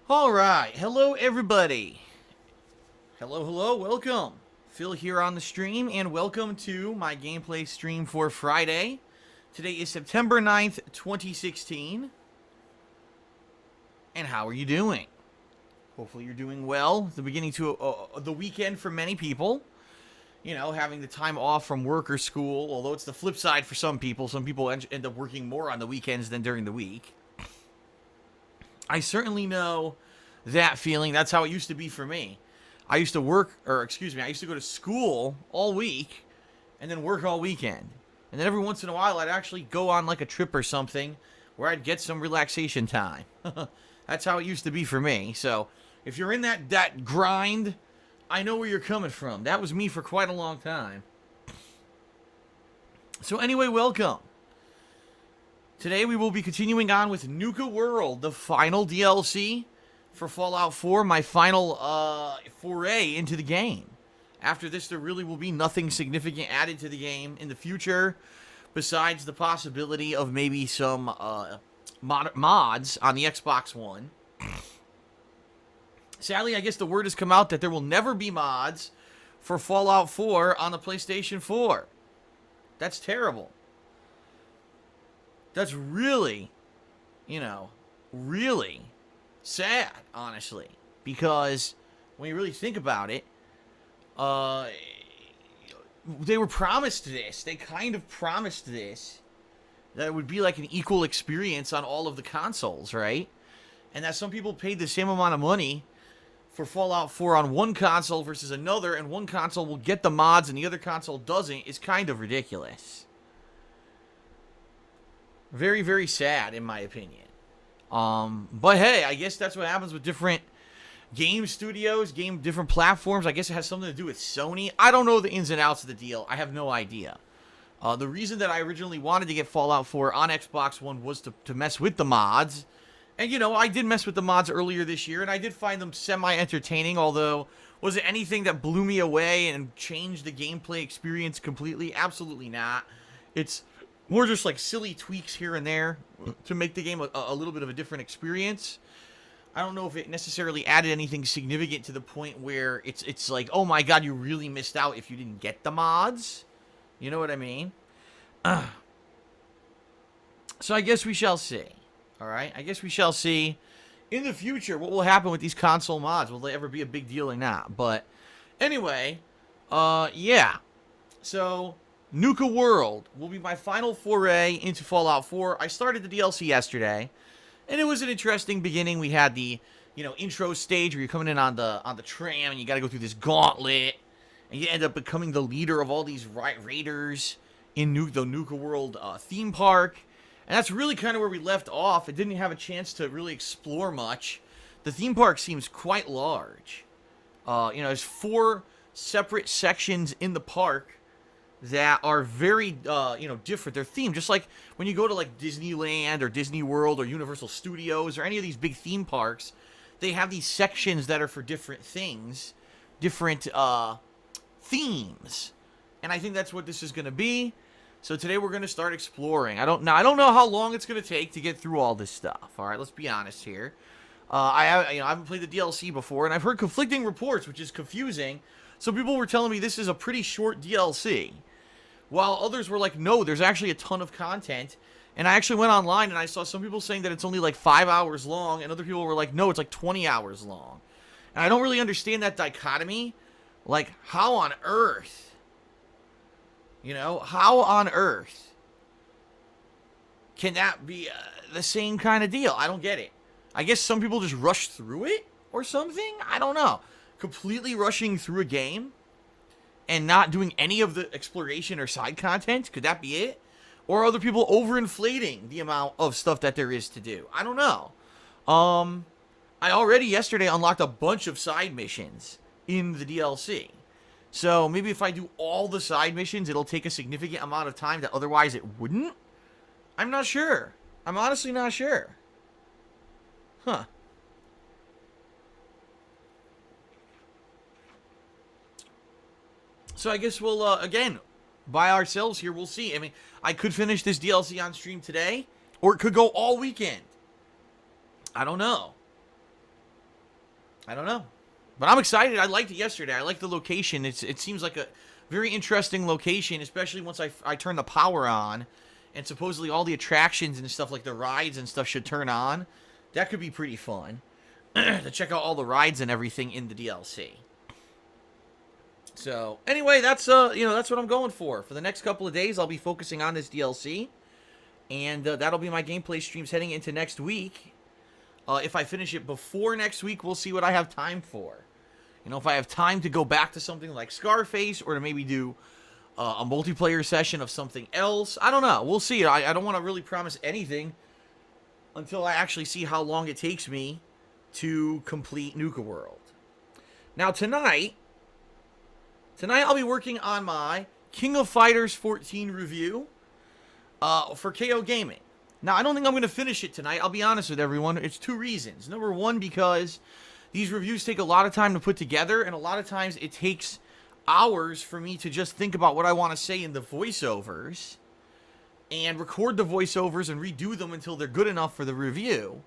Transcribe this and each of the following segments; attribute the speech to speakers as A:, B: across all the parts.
A: Alright, hello everybody. Hello, welcome. Phil here on the stream, and welcome to my gameplay stream for Friday. Today is September 9th, 2016. And how are you doing? Hopefully you're doing well. The beginning to the weekend for many people. You know, having the time off from work or school, although it's the flip side for some people. Some people end up working more on the weekends than during the week. I certainly know that feeling. That's how it used to be for me. I used to I used to go to school all week and then work all weekend. And then every once in a while, I'd actually go on like a trip or something where I'd get some relaxation time. That's how it used to be for me. So if you're in that grind, I know where you're coming from. That was me for quite a long time. So anyway, welcome. Today we will be continuing on with Nuka World, the final DLC for Fallout 4, my final foray into the game. After this, there really will be nothing significant added to the game in the future, besides the possibility of maybe some mods on the Xbox One. Sadly, I guess the word has come out that there will never be mods for Fallout 4 on the PlayStation 4. That's terrible. That's really, really sad, honestly. Because when you really think about it, they were promised this. They kind of promised this. That it would be like an equal experience on all of the consoles, right? And that some people paid the same amount of money for Fallout 4 on one console versus another, and one console will get the mods and the other console doesn't, is kind of ridiculous. Very, very sad, in my opinion. But hey, I guess that's what happens with different game studios, different platforms. I guess it has something to do with Sony. I don't know the ins and outs of the deal. I have no idea. The reason that I originally wanted to get Fallout 4 on Xbox One was to mess with the mods. And, I did mess with the mods earlier this year, and I did find them semi-entertaining, although, was it anything that blew me away and changed the gameplay experience completely? Absolutely not. It's more just like silly tweaks here and there to make the game a little bit of a different experience. I don't know if it necessarily added anything significant to the point where it's like, oh my god, you really missed out if you didn't get the mods. You know what I mean? So I guess we shall see. Alright? I guess we shall see in the future what will happen with these console mods. Will they ever be a big deal or not? But anyway, yeah. So Nuka World will be my final foray into Fallout 4. I started the DLC yesterday, and it was an interesting beginning. We had the, intro stage where you're coming in on the tram, and you got to go through this gauntlet, and you end up becoming the leader of all these raiders in the Nuka World theme park. And that's really kind of where we left off. It didn't have a chance to really explore much. The theme park seems quite large. There's 4 separate sections in the park that are very, different. They're themed, just like when you go to, like, Disneyland or Disney World or Universal Studios or any of these big theme parks, they have these sections that are for different things, different, themes. And I think that's what this is going to be. So today we're going to start exploring. I don't know how long it's going to take to get through all this stuff. All right, let's be honest here. I haven't played the DLC before, and I've heard conflicting reports, which is confusing. Some people were telling me this is a pretty short DLC, while others were like, no, there's actually a ton of content. And I actually went online and I saw some people saying that it's only like 5 hours long, and other people were like, no, it's like 20 hours long. And I don't really understand that dichotomy. Like, how on earth? How on earth can that be the same kind of deal? I don't get it. I guess some people just rush through it or something? I don't know. Completely rushing through a game and not doing any of the exploration or side content? Could that be it? Or are other people overinflating the amount of stuff that there is to do? I don't know. I already yesterday unlocked a bunch of side missions in the DLC. So maybe if I do all the side missions, it'll take a significant amount of time that otherwise it wouldn't? I'm not sure. I'm honestly not sure. Huh. So I guess we'll, again, by ourselves here, we'll see. I mean, I could finish this DLC on stream today, or it could go all weekend. I don't know. I don't know. But I'm excited. I liked it yesterday. I liked the location. It seems like a very interesting location, especially once I turn the power on. And supposedly all the attractions and stuff, like the rides and stuff, should turn on. That could be pretty fun. To check out all the rides and everything in the DLC. So, anyway, that's that's what I'm going for. For the next couple of days, I'll be focusing on this DLC. And that'll be my gameplay streams heading into next week. If I finish it before next week, we'll see what I have time for. You know, if I have time to go back to something like Scarface, or to maybe do a multiplayer session of something else. I don't know. We'll see. I don't want to really promise anything until I actually see how long it takes me to complete Nuka World. Now, tonight I'll be working on my King of Fighters 14 review for KO Gaming. Now, I don't think I'm going to finish it tonight. I'll be honest with everyone. It's 2 reasons. Number 1, because these reviews take a lot of time to put together, and a lot of times it takes hours for me to just think about what I want to say in the voiceovers and record the voiceovers and redo them until they're good enough for the review.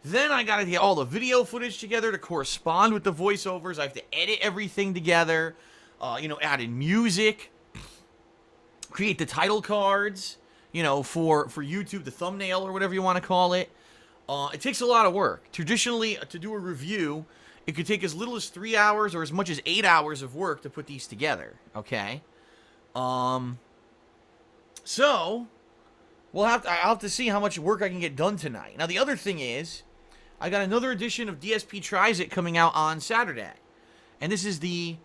A: Then I got to get all the video footage together to correspond with the voiceovers. I have to edit everything together, add in music, create the title cards, for YouTube, the thumbnail or whatever you want to call it. It takes a lot of work. Traditionally, to do a review, it could take as little as 3 hours or as much as 8 hours of work to put these together, okay? So, I'll have to see how much work I can get done tonight. Now, the other thing is, I got another edition of DSP Tries It coming out on Saturday. And this is the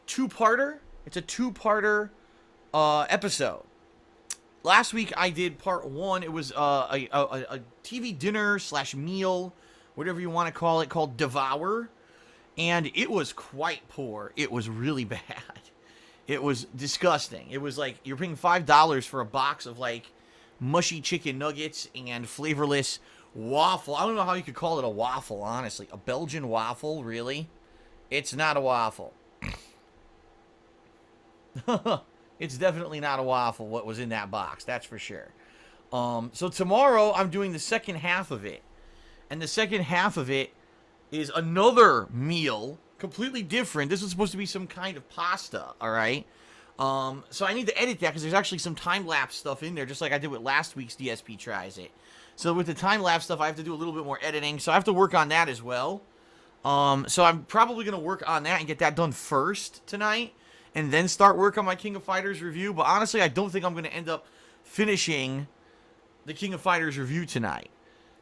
A: 2-parter. It's a 2-parter episode. Last week, I did part 1. It was a TV dinner / meal, whatever you want to call it, called Devour. And it was quite poor. It was really bad. It was disgusting. It was like you're paying $5 for a box of like mushy chicken nuggets and flavorless waffle. I don't know how you could call it a waffle, honestly. A Belgian waffle, really? It's not a waffle. It's definitely not a waffle, what was in that box, that's for sure. So tomorrow, I'm doing the second half of it. And the second half of it is another meal, completely different. This is supposed to be some kind of pasta, all right? So I need to edit that because there's actually some time-lapse stuff in there, just like I did with last week's DSP Tries It. So with the time-lapse stuff, I have to do a little bit more editing, so I have to work on that as well. So I'm probably going to work on that and get that done first tonight, and then start work on my King of Fighters review. But honestly, I don't think I'm going to end up finishing the King of Fighters review tonight.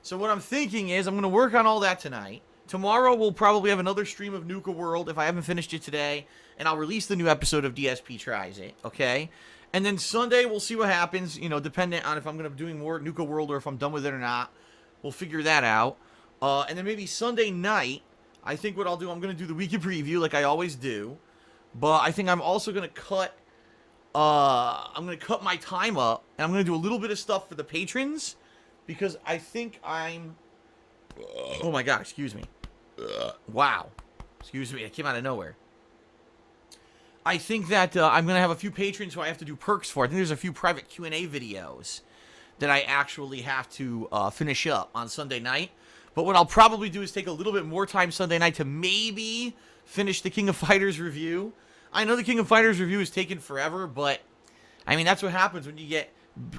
A: So what I'm thinking is I'm going to work on all that tonight. Tomorrow, we'll probably have another stream of Nuka World if I haven't finished it today, and I'll release the new episode of DSP Tries It, okay? And then Sunday, we'll see what happens, dependent on if I'm going to be doing more Nuka World or if I'm done with it or not. We'll figure that out. And then maybe Sunday night, I think what I'll do, I'm going to do the weekly preview like I always do, but I think I'm also going to cut my time up, and I'm going to do a little bit of stuff for the patrons, because I think oh my god, excuse me. Wow. Excuse me, it came out of nowhere. I think that I'm going to have a few patrons who I have to do perks for. I think there's a few private Q&A videos that I actually have to finish up on Sunday night. But what I'll probably do is take a little bit more time Sunday night to maybe finish the King of Fighters review. I know the King of Fighters review is taking forever, but I mean, that's what happens when you get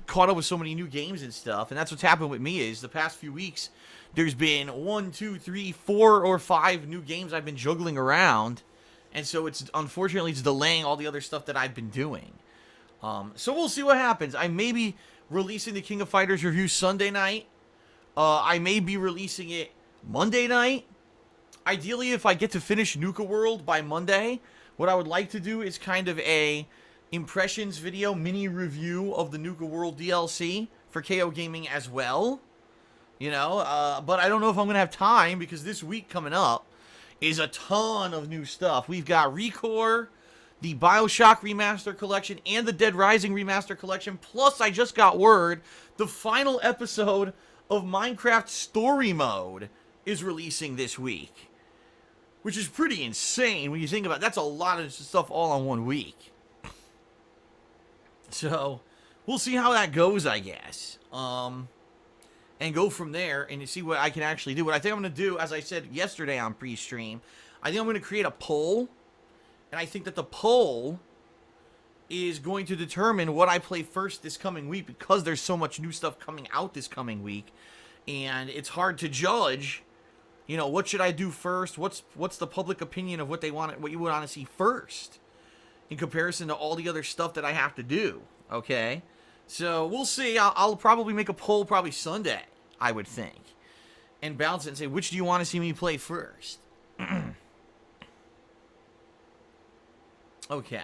A: caught up with so many new games and stuff. And that's what's happened with me is the past few weeks, there's been 1, 2, 3, 4, or 5 new games I've been juggling around. And so unfortunately, it's delaying all the other stuff that I've been doing. So we'll see what happens. I may be releasing the King of Fighters review Sunday night. I may be releasing it Monday night. Ideally, if I get to finish Nuka World by Monday, what I would like to do is kind of a impressions video, mini review of the Nuka World DLC for KO Gaming as well. But I don't know if I'm going to have time because this week coming up is a ton of new stuff. We've got Recore, the BioShock Remaster Collection, and the Dead Rising Remaster Collection. Plus, I just got word the final episode of Minecraft Story Mode is releasing this week, which is pretty insane when you think about it. That's a lot of stuff all on 1 week. So, we'll see how that goes, I guess. and go from there and see what I can actually do. What I think I'm going to do, as I said yesterday on pre-stream, I think I'm going to create a poll, and I think that the poll is going to determine what I play first this coming week, because there's so much new stuff coming out this coming week, and it's hard to judge, you know, what should I do first? What's the public opinion of what they want, what you would want to see first in comparison to all the other stuff that I have to do, okay? So we'll see. I'll probably make a poll probably Sunday, I would think, and balance it and say, which do you want to see me play first? Okay.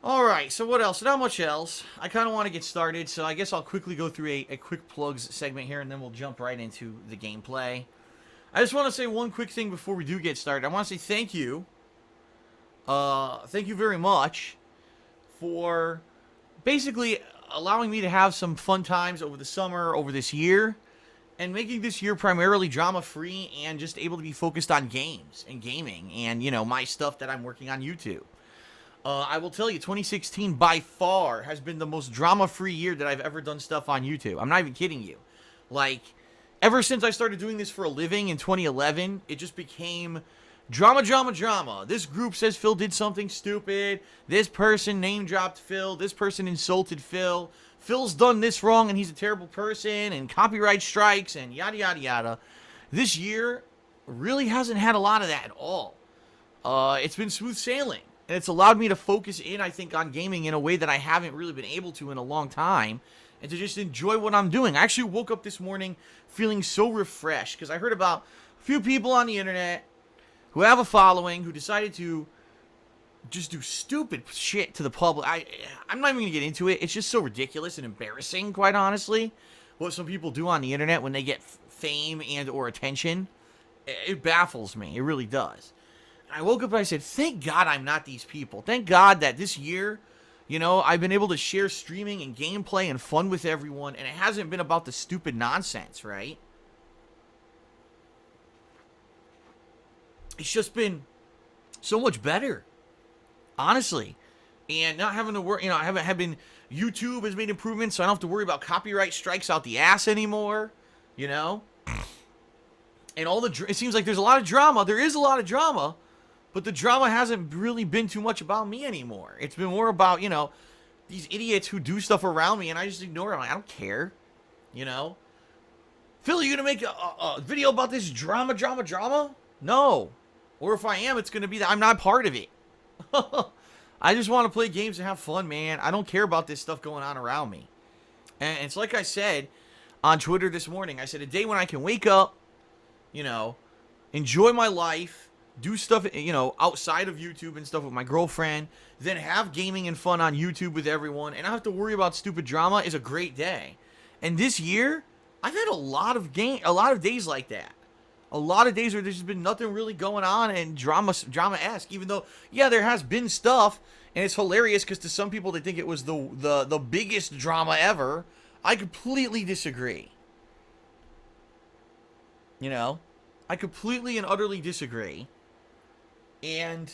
A: Alright, so what else? Not much else. I kind of want to get started, so I guess I'll quickly go through a quick plugs segment here, and then we'll jump right into the gameplay. I just want to say one quick thing before we do get started. I want to say thank you. Thank you very much for basically allowing me to have some fun times over the summer, over this year, and making this year primarily drama-free and just able to be focused on games and gaming and, you know, my stuff that I'm working on YouTube. I will tell you, 2016 by far has been the most drama-free year that I've ever done stuff on YouTube. I'm not even kidding you. Like, ever since I started doing this for a living in 2011, it just became drama, drama, drama. This group says Phil did something stupid. This person name-dropped Phil. This person insulted Phil. Phil's done this wrong and he's a terrible person, and copyright strikes and yada, yada, yada. This year really hasn't had a lot of that at all. It's been smooth sailing. And it's allowed me to focus in, I think, on gaming in a way that I haven't really been able to in a long time, and to just enjoy what I'm doing. I actually woke up this morning feeling so refreshed, because I heard about a few people on the internet who have a following who decided to just do stupid shit to the public. I'm not even going to get into it. It's just so ridiculous and embarrassing, quite honestly, what some people do on the internet when they get fame and or attention. It baffles me. It really does. I woke up and I said, thank God I'm not these people. Thank God that this year, you know, I've been able to share streaming and gameplay and fun with everyone, and it hasn't been about the stupid nonsense, right? It's just been so much better, honestly. And not having to worry, you know, I haven't had been, YouTube has made improvements, so I don't have to worry about copyright strikes out the ass anymore, you know? And it seems like there's a lot of drama. There is a lot of drama. But the drama hasn't really been too much about me anymore. It's been more about, you know, these idiots who do stuff around me, and I just ignore them. I don't care, you know. Phil, you gonna make a video about this drama? No. Or if I am, it's gonna be that I'm not part of it. I just want to play games and have fun, man. I don't care about this stuff going on around me. And it's like I said on Twitter this morning. I said, a day when I can wake up, you know, enjoy my life, do stuff, you know, outside of YouTube and stuff with my girlfriend, then have gaming and fun on YouTube with everyone, and not have to worry about stupid drama, is a great day. And this year, I've had a lot of days like that. A lot of days where there's just been nothing really going on and drama-esque, even though, yeah, there has been stuff, and it's hilarious because to some people they think it was the biggest drama ever. I completely disagree. You know? I completely and utterly disagree. And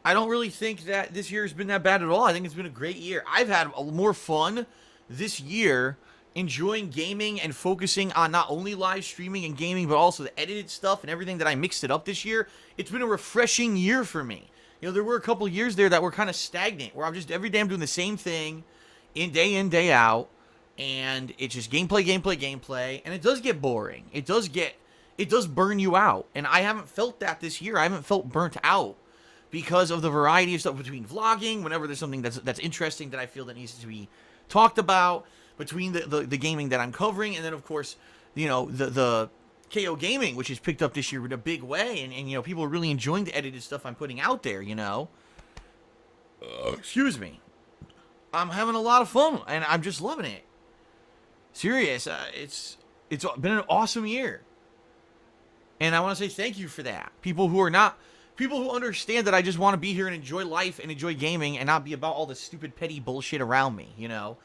A: I don't really think that this year has been that bad at all. I think it's been a great year. I've had more fun this year enjoying gaming and focusing on not only live streaming and gaming, but also the edited stuff and everything that I mixed it up this year. It's been a refreshing year for me. You know, there were a couple years there that were kind of stagnant, where I'm just every day I'm doing the same thing in, day out, and it's just gameplay, and it does get boring. It does burn you out, and I haven't felt that this year. I haven't felt burnt out because of the variety of stuff between vlogging, whenever there's something that's interesting that I feel that needs to be talked about, between the gaming that I'm covering, and then of course, you know, the KO gaming, which has picked up this year in a big way, and you know, people are really enjoying the edited stuff I'm putting out there, you know. Excuse me. I'm having a lot of fun, and I'm just loving it. Serious, it's been an awesome year. And I want to say thank you for that. People who understand that I just want to be here and enjoy life and enjoy gaming and not be about all the stupid petty bullshit around me, you know.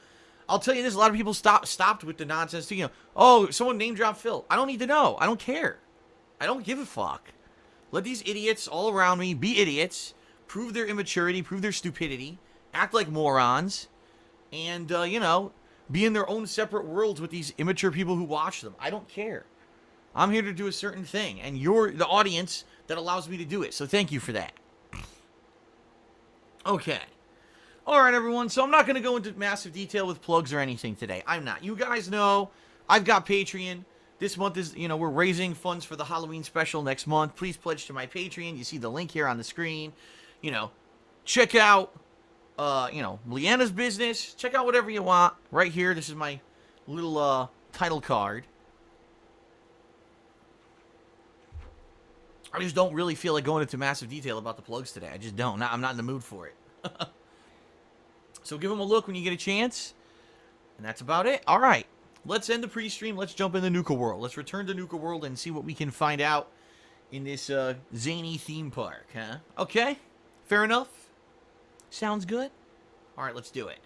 A: I'll tell you this, a lot of people stopped with the nonsense too, you know. Oh, someone name dropped Phil. I don't need to know. I don't care. I don't give a fuck. Let these idiots all around me be idiots, prove their immaturity, prove their stupidity, act like morons, and, you know, be in their own separate worlds with these immature people who watch them. I don't care. I'm here to do a certain thing, and you're the audience that allows me to do it. So thank you for that. Okay. All right, everyone. So I'm not going to go into massive detail with plugs or anything today. I'm not. You guys know I've got Patreon. This month is, you know, we're raising funds for the Halloween special next month. Please pledge to my Patreon. You see the link here on the screen. You know, check out, you know, Leanna's business. Check out whatever you want right here. This is my little title card. I just don't really feel like going into massive detail about the plugs today. I just don't. I'm not in the mood for it. So give them a look when you get a chance. And that's about it. All right. Let's end the pre-stream. Let's jump in the Nuka World. Let's return to Nuka World and see what we can find out in this zany theme park, huh? Okay. Fair enough. Sounds good. All right, let's do it.